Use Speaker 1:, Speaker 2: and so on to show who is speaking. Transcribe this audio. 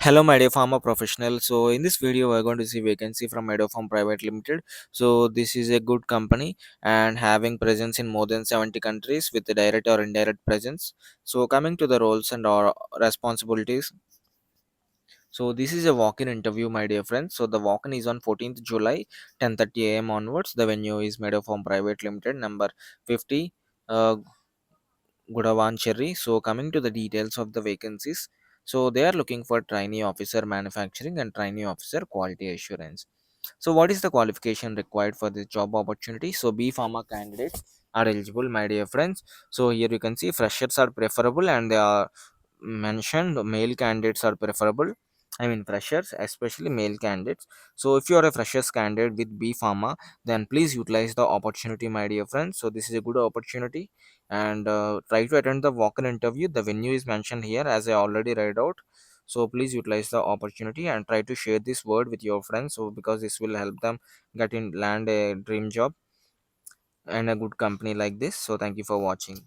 Speaker 1: Hello, my dear pharma professional. So, in this video, we're going to see vacancy from Medopharm Pvt Ltd. So, this is a good company and having presence in more than 70 countries with a direct or indirect presence. So, coming to the roles and our responsibilities. So, this is a walk-in interview, my dear friends. So, the walk-in is on 14th July, 10:30 a.m. onwards. The venue is Medopharm Pvt Ltd. Number 50. Gudavan Cherry. So, coming to the details of the vacancies, so they are looking for trainee officer manufacturing and trainee officer quality assurance. So, what is the qualification required for this job opportunity? So, B Pharma candidates are eligible, my dear friends. So, here you can see freshers are preferable, and they are mentioned male candidates are preferable. I mean, freshers, especially male candidates. So, if you are a freshers candidate with B Pharma, then please utilize the opportunity, my dear friends. So, this is a good opportunity, and try to attend the walk-in interview. The venue is mentioned here as I already read out. So please utilize the opportunity and try to share this word with your friends, so because this will help them get in land a dream job and a good company like this. So thank you for watching.